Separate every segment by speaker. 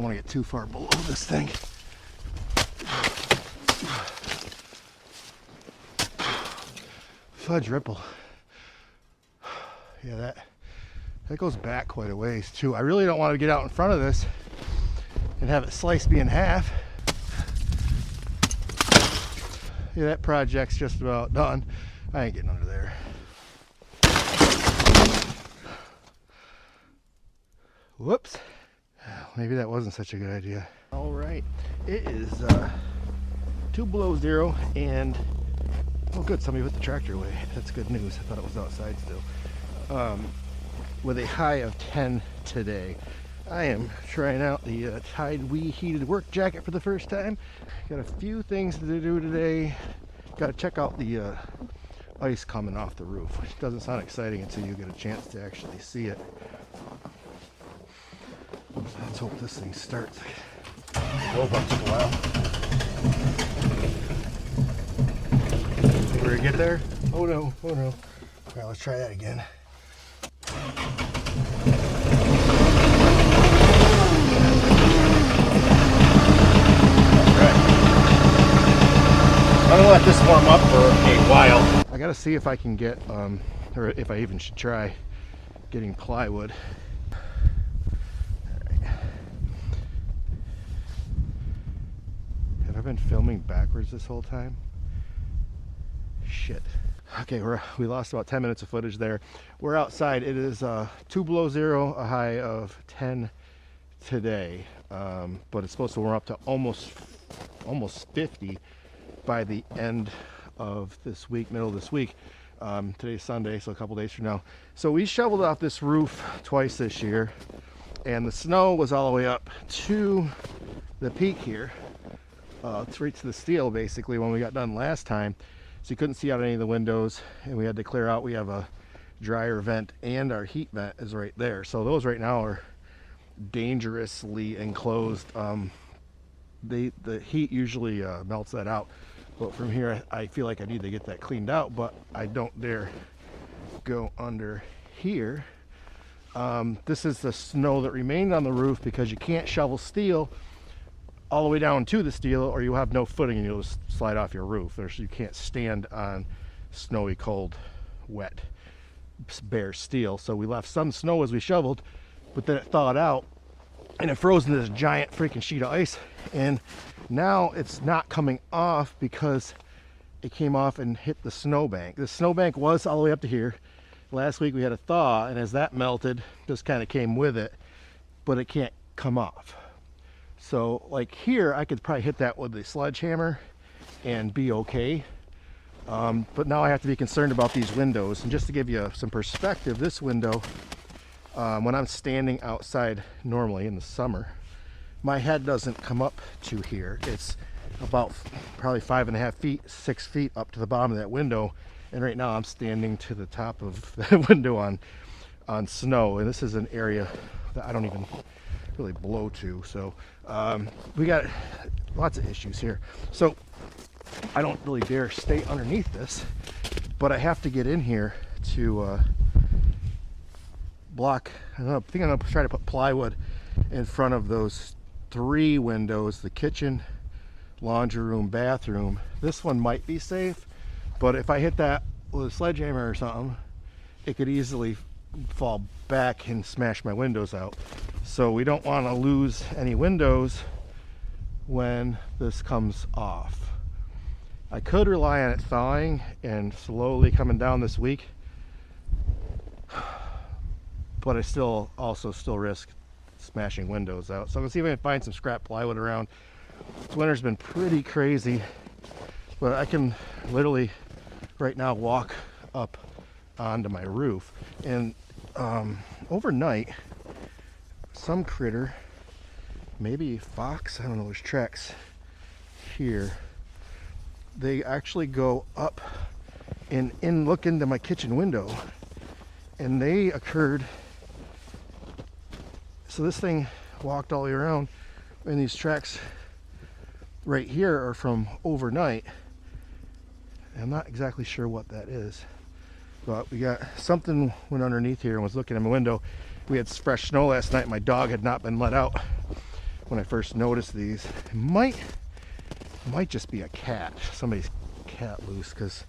Speaker 1: don't want to get too far below this thing. Fudge ripple. Yeah, that goes back quite a ways too. I really don't want to get out in front of this and have it slice me in half. Yeah, that project's just about done. I ain't getting under there. Whoops. Maybe that wasn't such a good idea. All right, it is 2 below 0 and oh good, somebody put the tractor away. That's good news. I thought it was outside still. With a high of 10 today. I am trying out the Tide Wee heated work jacket for the first time. Got a few things to do today. Got to check out the ice coming off the roof, which doesn't sound exciting until you get a chance to actually see it. Let's hope this thing starts. Whoa, bucks a while. Think we're gonna get there? Oh no, oh no. All right, let's try that again. I'm gonna let this warm up for a while. I gotta see if I can get, or if I even should try getting plywood. Right. Have I been filming backwards this whole time? Shit. Okay, we lost about 10 minutes of footage there. We're outside. It is 2 below 0, a high of 10 today, but it's supposed to warm up to almost 50 by the end of this week, middle of this week. Today's Sunday, so a couple days from now. So we shoveled off this roof twice this year, and the snow was all the way up to the peak here. It's right to the steel basically when we got done last time. So you couldn't see out any of the windows, and we had to clear out. We have a dryer vent and our heat vent is right there. So those right now are dangerously enclosed. The heat usually melts that out. But from here, I feel like I need to get that cleaned out, but I don't dare go under here. This is the snow that remained on the roof because you can't shovel steel all the way down to the steel or you have no footing and you'll just slide off your roof. You can't stand on snowy, cold, wet, bare steel. So we left some snow as we shoveled, but then it thawed out and it froze into this giant freaking sheet of ice. And now it's not coming off because it came off and hit the snowbank. The snowbank was all the way up to here. Last week we had a thaw, and as that melted, just kind of came with it, but it can't come off. So like here, I could probably hit that with a sledgehammer and be okay. But now I have to be concerned about these windows. And just to give you some perspective, this window, when I'm standing outside normally in the summer, my head doesn't come up to here. It's about probably 5.5 feet, 6 feet up to the bottom of that window. And right now I'm standing to the top of that window on snow. And this is an area that I don't even really blow to. So we got lots of issues here. So I don't really dare stay underneath this, but I have to get in here to block. I think I'm gonna try to put plywood in front of those 3 windows, the kitchen, laundry room, bathroom. This one might be safe, but if I hit that with a sledgehammer or something, it could easily fall back and smash my windows out. So we don't want to lose any windows when this comes off. I could rely on it thawing and slowly coming down this week, but I still risk smashing windows out. So I'm gonna see if I can find some scrap plywood around. This winter's been pretty crazy, but I can literally right now walk up onto my roof. And overnight, some critter, maybe a fox, I don't know, there's tracks here. They actually go up and look into my kitchen window, and they occurred. So this thing walked all the way around, and these tracks right here are from overnight. I'm not exactly sure what that is, but we got something went underneath here and was looking at my window. We had fresh snow last night. My dog had not been let out when I first noticed these. It might just be a cat, somebody's cat loose, because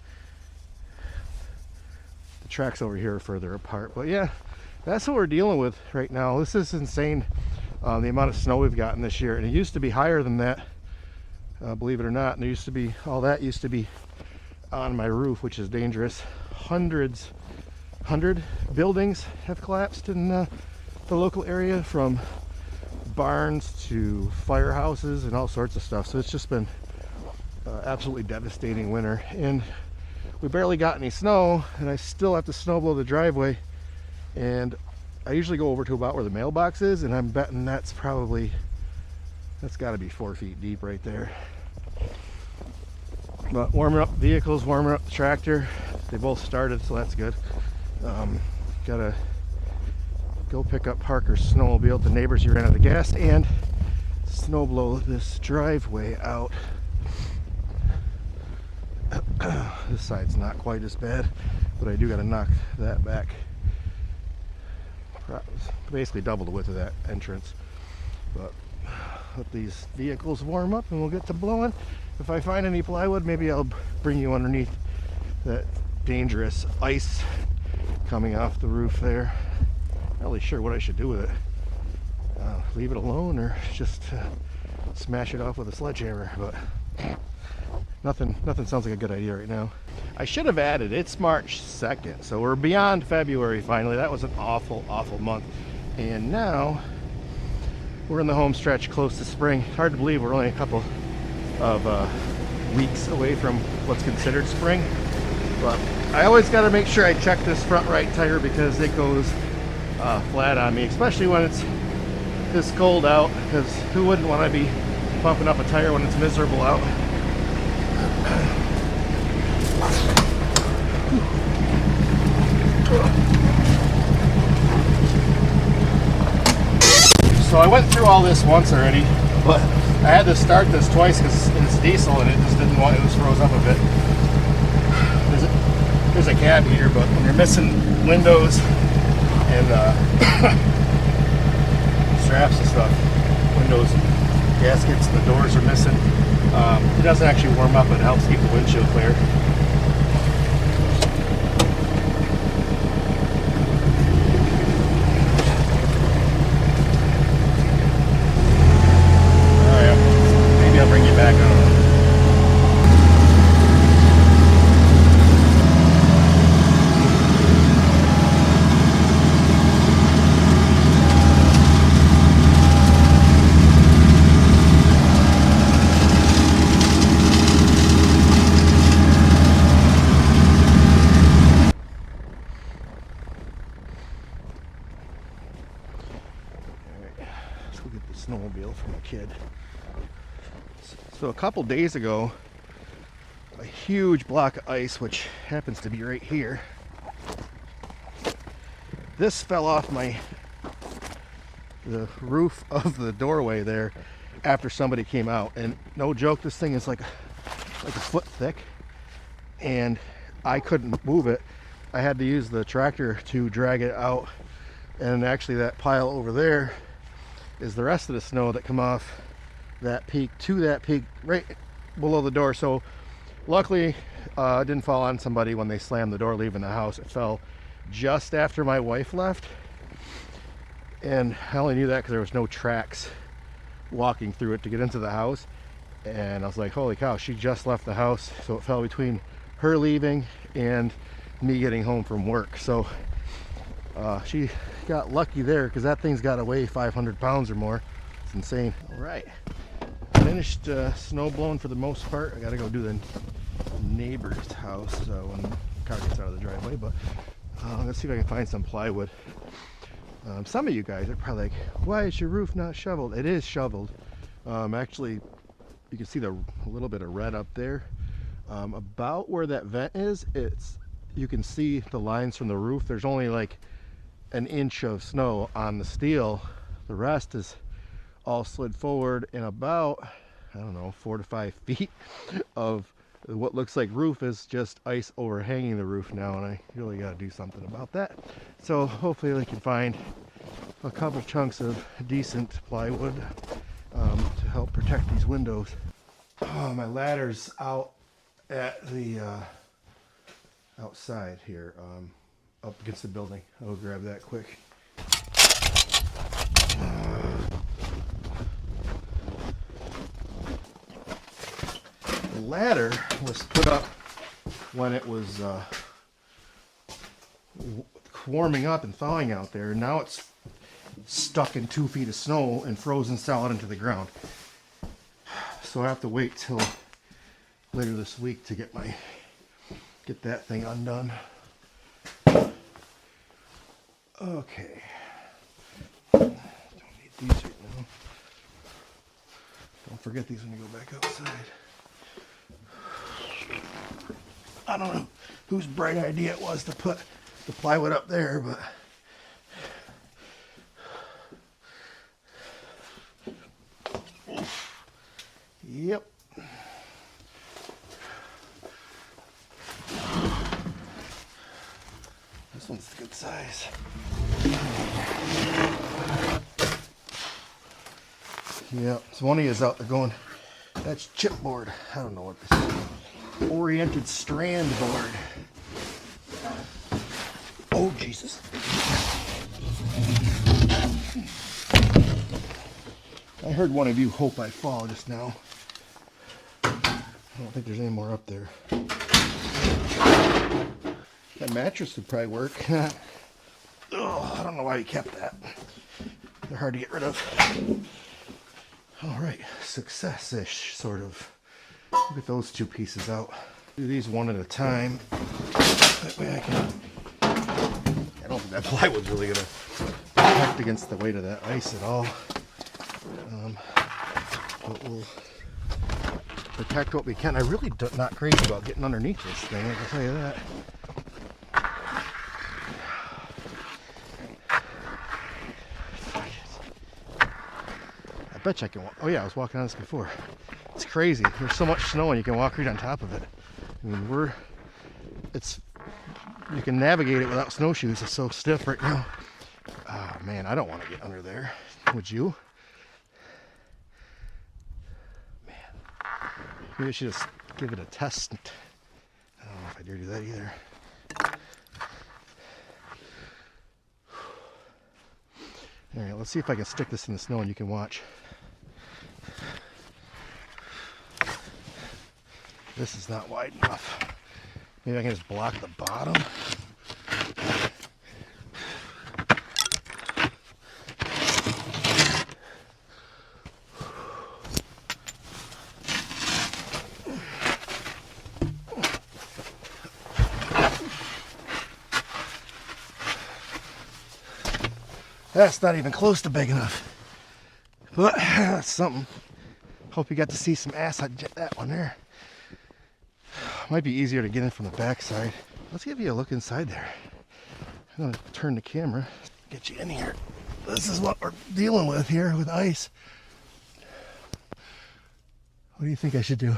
Speaker 1: the tracks over here are further apart. But yeah, that's what we're dealing with right now. This is insane, the amount of snow we've gotten this year, and it used to be higher than that, believe it or not. And there used to be, all that used to be on my roof, which is dangerous. 100 buildings have collapsed in the local area, from barns to firehouses and all sorts of stuff. So it's just been absolutely devastating winter, and we barely got any snow, and I still have to snow blow the driveway. And I usually go over to about where the mailbox is, and I'm betting that's got to be 4 feet deep right there. But warming up the vehicles, warming up the tractor. They both started, so that's good. Gotta go pick up Parker's snowmobile. The neighbors, ran out of gas, and snow blow this driveway out. This side's not quite as bad, but I do gotta knock that back. Basically double the width of that entrance. But let these vehicles warm up and we'll get to blowing. If I find any plywood, maybe I'll bring you underneath that dangerous ice coming off the roof there. Not really sure what I should do with it. Leave it alone, or just smash it off with a sledgehammer, but nothing sounds like a good idea right now. I should have added, it's March 2nd, so we're beyond February finally. That was an awful month, and now we're in the home stretch close to spring. Hard to believe we're only a couple of weeks away from what's considered spring, but I always got to make sure I check this front right tire, because it goes flat on me, especially when it's this cold out, because who wouldn't want to be pumping up a tire when it's miserable out? So I went through all this once already, but I had to start this twice because it's diesel and it just didn't want, it just froze up a bit. There's a cab heater, but when you're missing windows and straps and stuff, windows and gaskets, and the doors are missing, it doesn't actually warm up, but it helps keep the windshield clear. Maybe I'll bring you back on. Snowmobile from a kid. So a couple days ago, a huge block of ice, which happens to be right here, this fell off the roof of the doorway there after somebody came out, and no joke, this thing is like a foot thick, and I couldn't move it. I had to use the tractor to drag it out, and actually that pile over there is the rest of the snow that come off that peak to that peak right below the door. So luckily it didn't fall on somebody when they slammed the door leaving the house. It fell just after my wife left, and I only knew that because there was no tracks walking through it to get into the house, and I was like, holy cow, she just left the house. So it fell between her leaving and me getting home from work. So she got lucky there, because that thing's got to weigh 500 pounds or more. It's insane. All right, finished snow blowing for the most part. I gotta go do the neighbor's house when the car gets out of the driveway, but let's see if I can find some plywood. Some of you guys are probably like, why is your roof not shoveled? It is shoveled. Actually, you can see a little bit of red up there. About where that vent is, you can see the lines from the roof. There's only like an inch of snow on the steel. The rest is all slid forward, and about, I don't know, 4 to 5 feet of what looks like roof is just ice overhanging the roof now, and I really got to do something about that. So hopefully I can find a couple chunks of decent plywood. protect these windows. Oh, my ladder's out at the outside here, up against the building. I'll grab that quick. The ladder was put up when it was warming up and thawing out there. Now it's stuck in 2 feet of snow and frozen solid into the ground. So I have to wait till later this week to get that thing undone. Okay. Don't need these right now. Don't forget these when you go back outside. I don't know whose bright idea it was to put the plywood up there, but yep. This one's a good size. Yeah, so one of you is out there going, that's chipboard. I don't know what this is. Oriented strand board. Oh, Jesus. I heard one of you hope I fall just now. I don't think there's any more up there. That mattress would probably work. Oh, I don't know why you kept that. They're hard to get rid of. All right, success-ish, sort of. Look at those 2 pieces out. Do these one at a time. That way I can... I don't think that plywood's really gonna protect against the weight of that ice at all. But we'll protect what we can. I really not crazy about getting underneath this thing, I can tell you that. I bet you I can walk. Oh yeah, I was walking on this before. It's crazy. There's so much snow and you can walk right on top of it. I mean, you can navigate it without snowshoes. It's so stiff right now. Oh man, I don't want to get under there. Would you? Man, maybe I should just give it a test. I don't know if I dare do that either. All right, let's see if I can stick this in the snow and you can watch. This is not wide enough. Maybe I can just block the bottom. That's not even close to big enough. But that's something. Hope you got to see some ass on that one there. Might be easier to get in from the back side. Let's give you a look inside there. I'm gonna turn the camera, get you in here. This is what we're dealing with here with ice. What do you think I should do?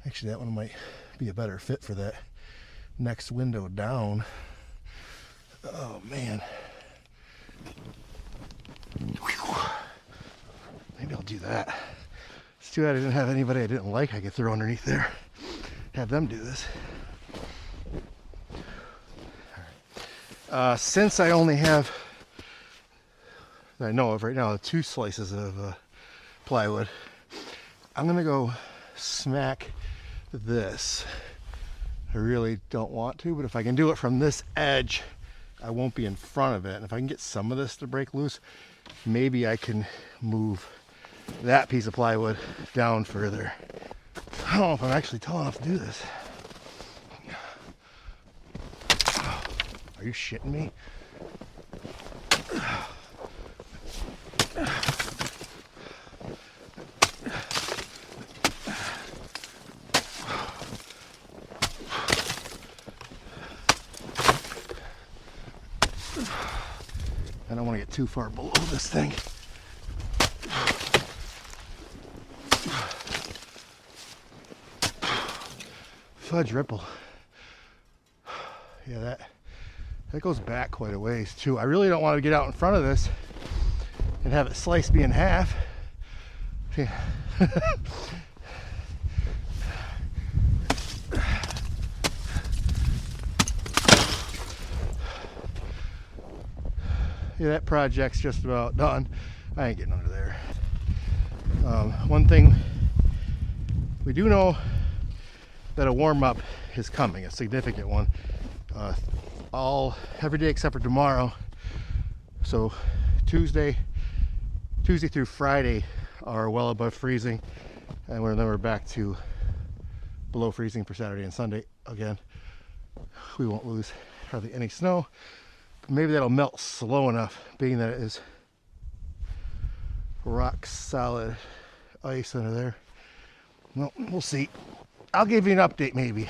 Speaker 1: Actually, that one might be a better fit for that next window down. Oh man. Maybe I'll do that. It's too bad I didn't have anybody I didn't like I could throw underneath there. Have them do this. All right. Since I only have, I know of right now, 2 slices of plywood, I'm gonna go smack this. I really don't want to, but if I can do it from this edge, I won't be in front of it. And if I can get some of this to break loose, maybe I can move that piece of plywood down further. I don't know if I'm actually tall enough to do this. Are you shitting me? I don't want to get too far below this thing. Fudge ripple. Yeah, that goes back quite a ways too. I really don't want to get out in front of this and have it slice me in half. Yeah. Yeah, that project's just about done. I ain't getting under there. One thing we do know, that a warm-up is coming, a significant one. Every day except for tomorrow. So Tuesday through Friday are well above freezing, and then we're back to below freezing for Saturday and Sunday again. We won't lose hardly any snow, but maybe that'll melt slow enough, being that it is rock solid ice under there. Well, we'll see. I'll give you an update maybe.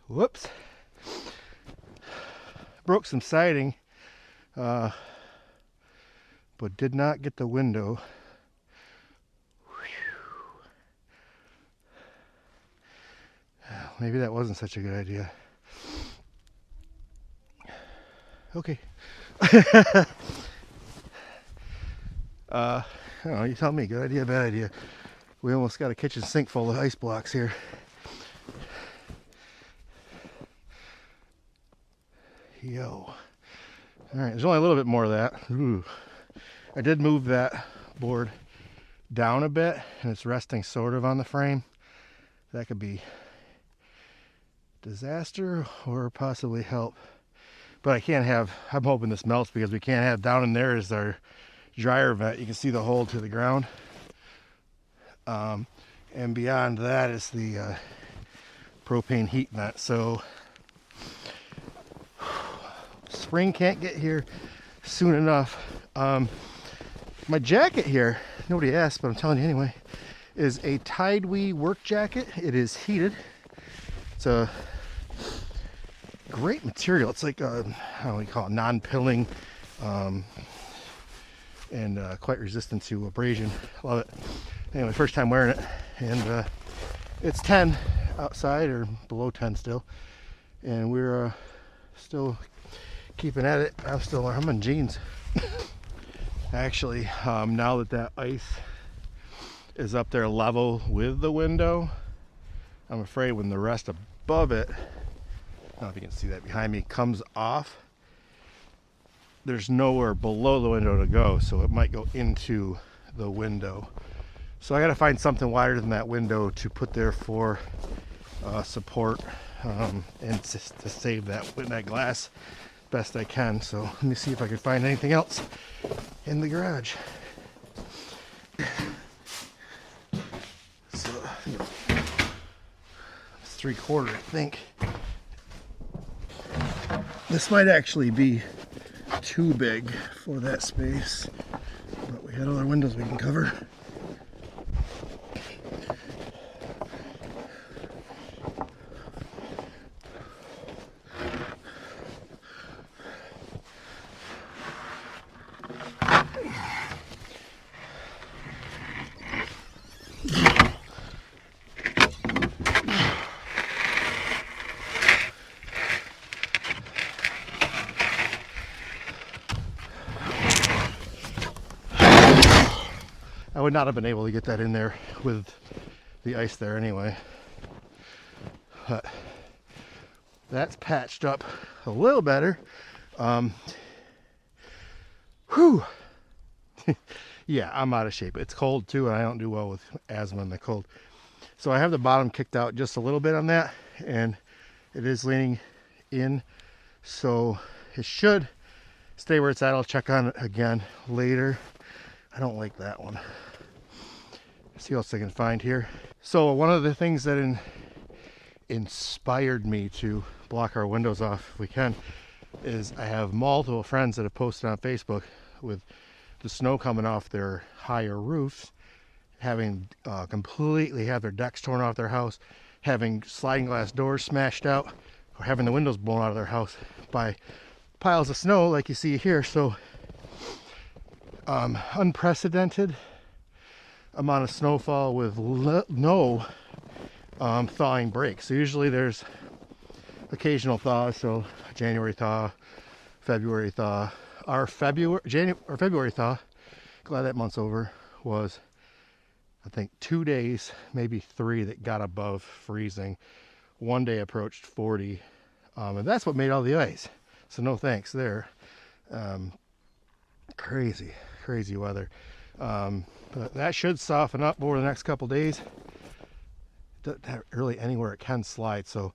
Speaker 1: Whoops. Broke some siding, but did not get the window. Maybe that wasn't such a good idea. Okay. I don't know, you tell me. Good idea, bad idea. We almost got a kitchen sink full of ice blocks here. Yo. Alright, there's only a little bit more of that. Ooh. I did move that board down a bit, and it's resting sort of on the frame. That could be disaster or possibly help. But I can't have, I'm hoping this melts, because we can't have, down in there is our dryer vent. You can see the hole to the ground. And beyond that is the propane heat vent. So spring can't get here soon enough. My jacket here, nobody asked, but I'm telling you anyway, is a Tidewee work jacket. It is heated. It's a great material. It's like a, how do we call it, non-pilling, and quite resistant to abrasion. Love it. Anyway, first time wearing it, and it's 10 outside, or below 10 still, and we're still keeping at it. I'm in jeans. Actually, now that that ice is up there level with the window, I'm afraid when the rest above it, I don't know if you can see that behind me, comes off, there's nowhere below the window to go, so it might go into the window. So I got to find something wider than that window to put there for support, and to save that glass best I can. So let me see if I can find anything else in the garage. So it's 3/4, I think. This might actually be too big for that space, but we had other windows we can cover. I would not have been able to get that in there with the ice there anyway. But that's patched up a little better. Whew. Yeah, I'm out of shape. It's cold too, and I don't do well with asthma in the cold. So I have the bottom kicked out just a little bit on that, and it is leaning in. So it should stay where it's at. I'll check on it again later. I don't like that one. See what else I can find here. So one of the things that inspired me to block our windows off if we can is I have multiple friends that have posted on Facebook with the snow coming off their higher roofs, having completely have their decks torn off their house, having sliding glass doors smashed out, or having the windows blown out of their house by piles of snow like you see here. So unprecedented amount of snowfall with no thawing breaks. So usually there's occasional thaw. So January thaw, February thaw. Our February thaw, glad that month's over, was I think 2 days, maybe 3 that got above freezing. One day approached 40, and that's what made all the ice. So no thanks there. Crazy weather. But that should soften up over the next couple days. Doesn't have really anywhere it can slide. So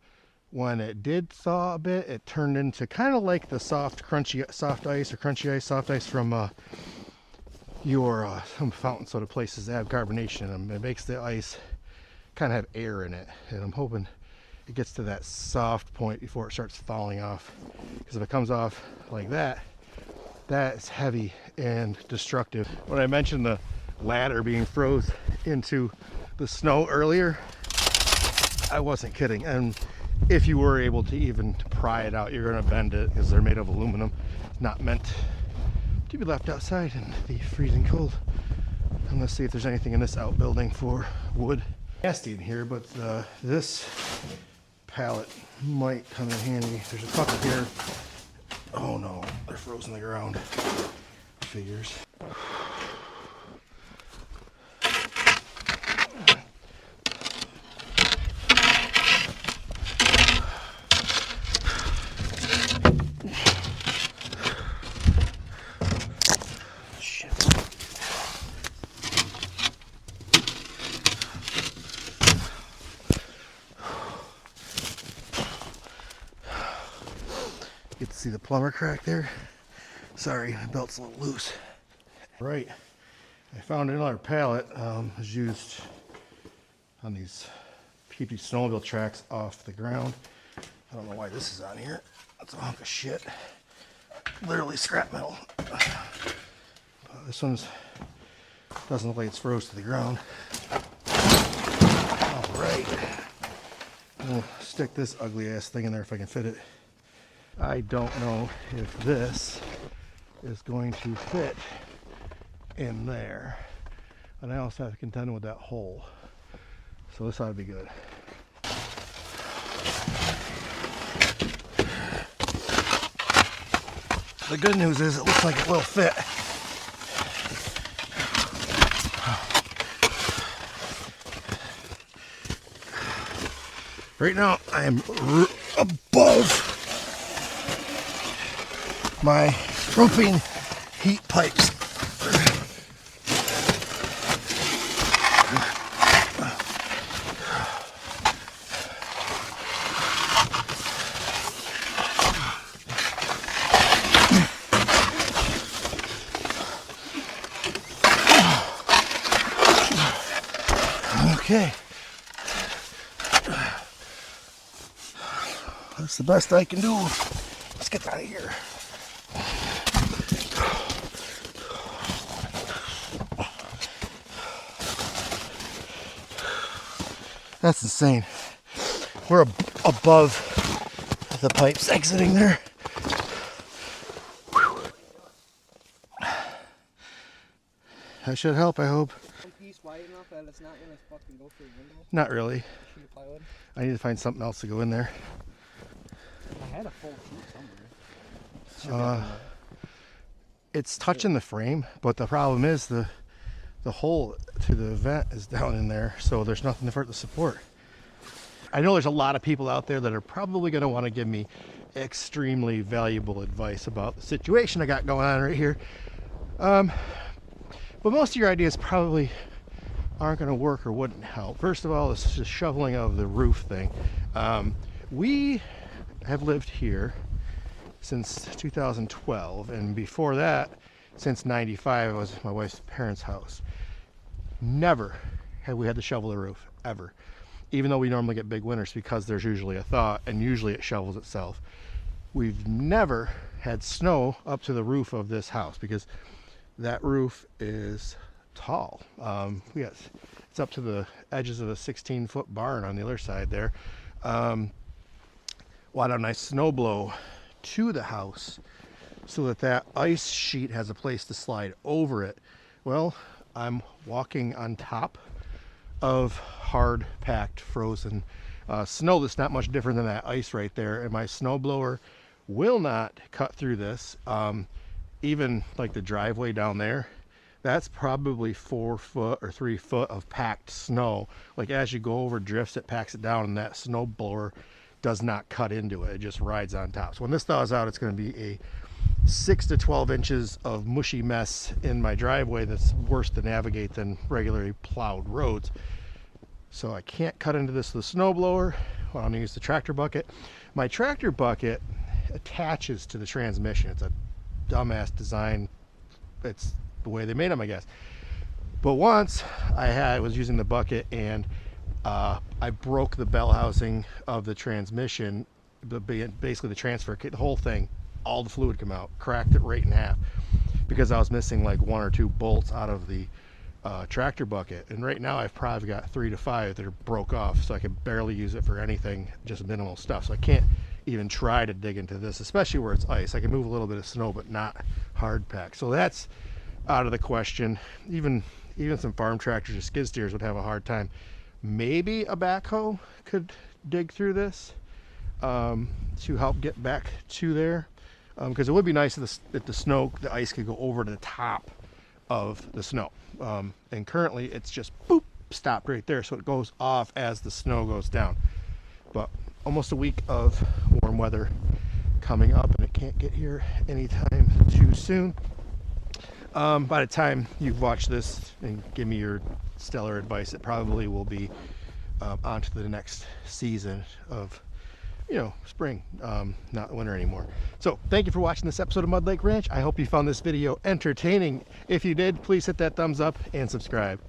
Speaker 1: when it did thaw a bit, it turned into kind of like the soft ice or crunchy ice, soft ice from some fountain soda places that have carbonation in them. It makes the ice kind of have air in it, and I'm hoping it gets to that soft point before it starts falling off, because if it comes off like that, that's heavy and destructive. When I mentioned the ladder being froze into the snow earlier, I wasn't kidding. And if you were able to even pry it out, you're going to bend it because they're made of aluminum. It's not meant to be left outside in the freezing cold. And let's see if there's anything in this outbuilding for wood. Nasty in here, but this pallet might come in handy. There's a couple here. Oh no, they're frozen to the ground. Figures. Get to see the plumber crack there. Sorry, my belt's a little loose. Right, I found another pallet. Was used on these keep these snowmobile tracks off the ground. I don't know why this is on here. That's a hunk of shit. Literally scrap metal. This one's doesn't look like it's froze to the ground. All right, we'll stick this ugly ass thing in there if I can fit it. I don't know if this is going to fit in there. And I also have to contend with that hole. So this ought to be good. The good news is it looks like it will fit. Right now I am above my propane heat pipes. Okay. That's the best I can do. Let's get out of here. That's insane. We're above the pipes exiting there. Whew. That should help, I hope.
Speaker 2: One piece wide enough that it's not gonna fucking go through the window.
Speaker 1: Not really.
Speaker 2: Sheet of plywood.
Speaker 1: I need to find something else to go in there.
Speaker 2: I had a full sheet somewhere.
Speaker 1: It's touching the frame, but the problem is the hole to the vent is down in there, so there's nothing for it to support. I know there's a lot of people out there that are probably going to want to give me extremely valuable advice about the situation I got going on right here. But most of your ideas probably aren't going to work or wouldn't help. First of all, this is just shoveling of the roof thing. We have lived here since 2012, and before that, since 95, it was my wife's parents' house. Never have we had to shovel the roof, ever. Even though we normally get big winters, because there's usually a thaw and usually it shovels itself. We've never had snow up to the roof of this house because that roof is tall. It's up to the edges of a 16-foot barn on the other side there. Why don't I snow blow to the house so that ice sheet has a place to slide over it? Well, I'm walking on top of hard packed frozen Snow that's not much different than that ice right there, and my snow blower will not cut through this. Even like the driveway down there, that's probably 4 foot or 3 foot of packed snow. Like as you go over drifts, it packs it down, and that snow blower does not cut into it. It just rides on top. So when this thaws out, it's going to be a 6 to 12 inches of mushy mess in my driveway that's worse to navigate than regularly plowed roads. So I can't cut into this with a snow blower. Well, I'm going to use the tractor bucket. My tractor bucket attaches to the transmission. It's a dumbass design. It's the way they made them, I guess. But once I was using the bucket, and I broke the bell housing of the transmission, basically the transfer kit, the whole thing, all the fluid come out, cracked it right in half because I was missing like 1 or 2 bolts out of the tractor bucket. And right now I've probably got 3 to 5 that are broke off, so I can barely use it for anything, just minimal stuff. So I can't even try to dig into this, especially where it's ice. I can move a little bit of snow, but not hard pack. So that's out of the question. Even some farm tractors or skid steers would have a hard time. Maybe a backhoe could dig through this to help get back to there, because it would be nice if the ice could go over to the top of the snow. And currently it's just boop, stopped right there, so it goes off as the snow goes down. But almost a week of warm weather coming up, and it can't get here anytime too soon. By the time you've watched this and give me your stellar advice, it probably will be on to the next season of, spring, not winter anymore. So thank you for watching this episode of Mud Lake Ranch. I hope you found this video entertaining. If you did, please hit that thumbs up and subscribe.